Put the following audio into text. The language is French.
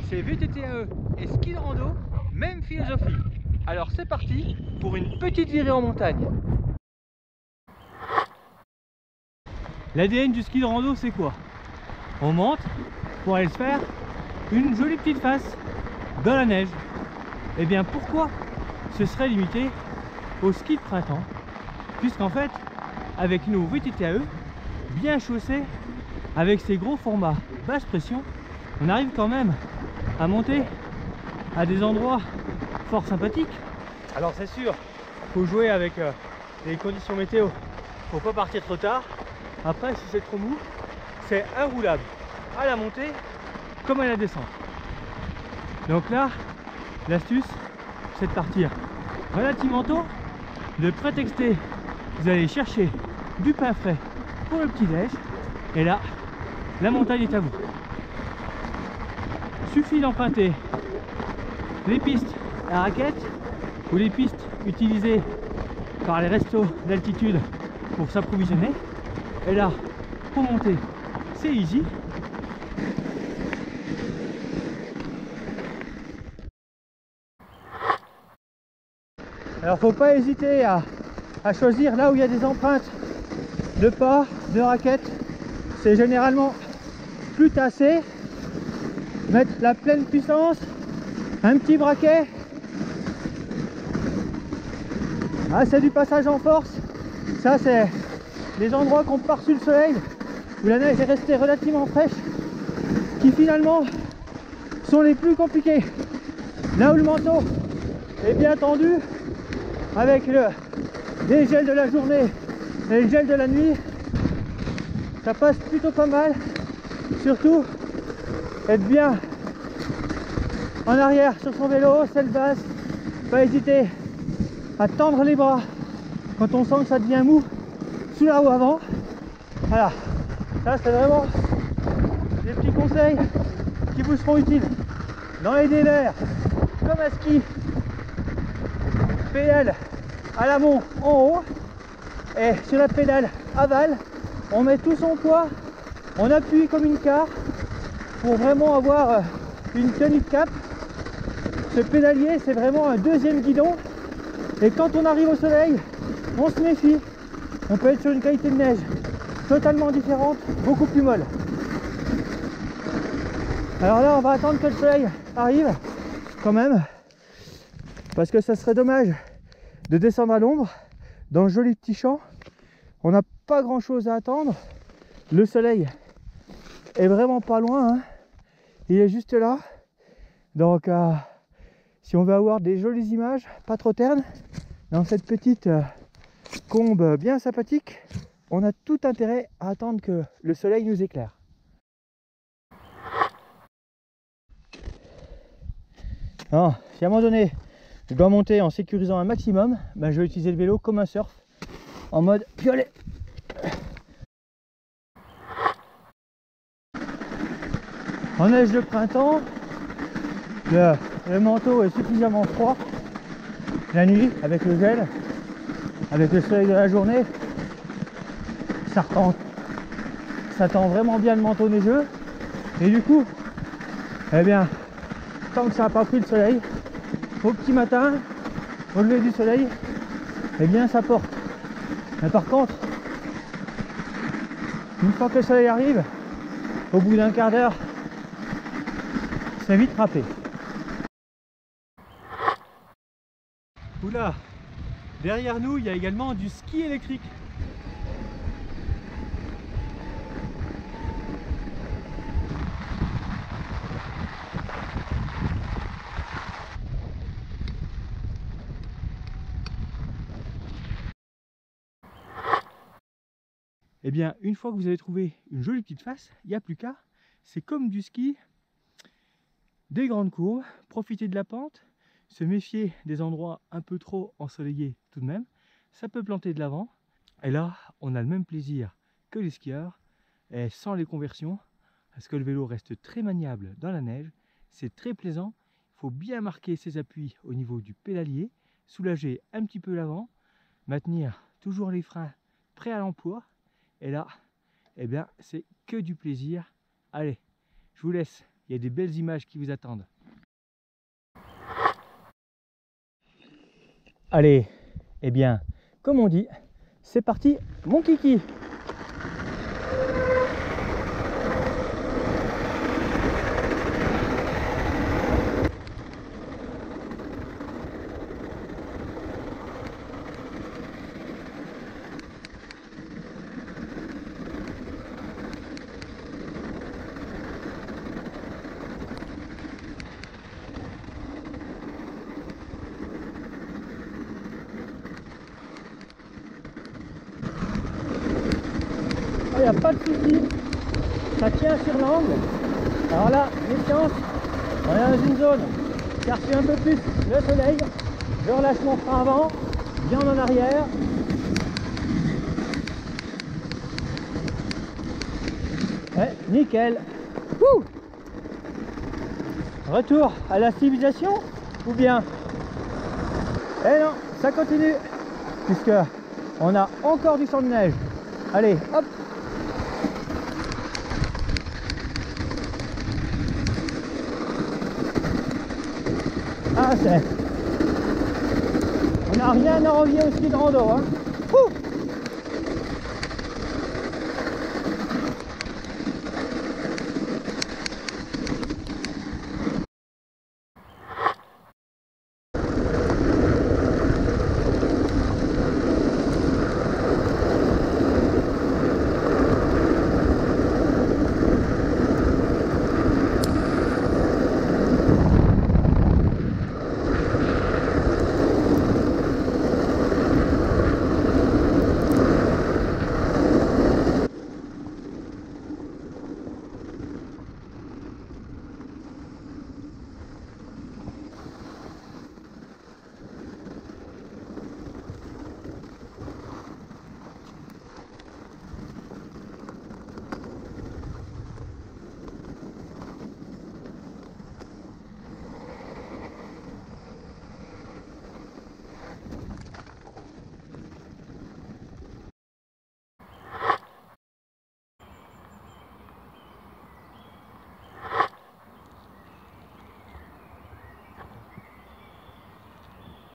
c'est VTT-AE et ski de rando, même philosophie. Alors c'est parti pour une petite virée en montagne. L'ADN du ski de rando, c'est quoi? On monte pour aller se faire une jolie petite face dans la neige. Et bien pourquoi ce serait limité au ski de printemps? Puisqu'en fait, avec nos VTT-AE bien chaussés, avec ces gros formats basse pression, on arrive quand même à monter à des endroits fort sympathiques. Alors c'est sûr, faut jouer avec les conditions météo, faut pas partir trop tard. Après, si c'est trop mou, c'est inroulable à la montée comme à la descente. Donc là, l'astuce, c'est de partir relativement tôt, de prétexter, vous allez chercher du pain frais pour le petit-déj, et là, la montagne est à vous. Suffit d'emprunter les pistes à raquettes ou les pistes utilisées par les restos d'altitude pour s'approvisionner. Et là, pour monter, c'est easy. Alors faut pas hésiter à choisir là où il y a des empreintes de pas, de raquettes. C'est généralement plus tassé. Mettre la pleine puissance, un petit braquet. Ah, c'est du passage en force. Ça, c'est les endroits qu'on part sur le soleil, où la neige est restée relativement fraîche, qui finalement sont les plus compliqués. Là où le manteau est bien tendu, avec le dégel de la journée et le gel de la nuit, ça passe plutôt pas mal. Surtout être bien en arrière sur son vélo, selle basse, pas hésiter à tendre les bras quand on sent que ça devient mou sous la roue avant. Voilà, ça c'est vraiment des petits conseils qui vous seront utiles dans les déserts comme à ski. Pédale à l'amont en haut, et sur la pédale aval, on met tout son poids, on appuie comme une carre pour vraiment avoir une tenue de cap. Ce pédalier, c'est vraiment un deuxième guidon, et quand on arrive au soleil, on se méfie. On peut être sur une qualité de neige totalement différente, beaucoup plus molle. Alors là, on va attendre que le soleil arrive quand même, parce que ça serait dommage de descendre à l'ombre dans ce joli petit champ. On n'a pas grand chose à attendre. Le soleil est vraiment pas loin, hein. Il est juste là. Donc si on veut avoir des jolies images, pas trop ternes, dans cette petite combe bien sympathique, on a tout intérêt à attendre que le soleil nous éclaire. Alors, si à un moment donné je dois monter en sécurisant un maximum, ben je vais utiliser le vélo comme un surf, en mode piolet. En neige de printemps, le manteau est suffisamment froid. La nuit, avec le gel, avec le soleil de la journée, ça tend vraiment bien le manteau neigeux. Et du coup, eh bien, tant que ça n'a pas pris le soleil, au petit matin, au lever du soleil, eh bien ça porte. Mais par contre, une fois que le soleil arrive, au bout d'un quart d'heure, c'est vite râpé. Oula, derrière nous, il y a également du ski électrique. Et bien, une fois que vous avez trouvé une jolie petite face, il n'y a plus qu'à. C'est comme du ski, des grandes courbes, profiter de la pente, se méfier des endroits un peu trop ensoleillés tout de même. Ça peut planter de l'avant. Et là, on a le même plaisir que les skieurs, et sans les conversions, parce que le vélo reste très maniable dans la neige. C'est très plaisant. Il faut bien marquer ses appuis au niveau du pédalier, soulager un petit peu l'avant, maintenir toujours les freins prêts à l'emploi. Et là, eh bien, c'est que du plaisir. Allez, je vous laisse il y a des belles images qui vous attendent. Allez, eh bien, comme on dit, c'est parti, mon kiki! Il n'y a pas de souci, ça tient sur l'angle. Alors là, méfiance, on est dans une zone qui reçoit un peu plus le soleil. Je relâche mon frein avant, viande en arrière. Ouais, nickel. Wouh! Retour à la civilisation ou bien? Eh non, ça continue, puisque on a encore du sang de neige. Allez, hop! Ah, c'est... On n'a rien à envier au ski de rando, hein. Ouh.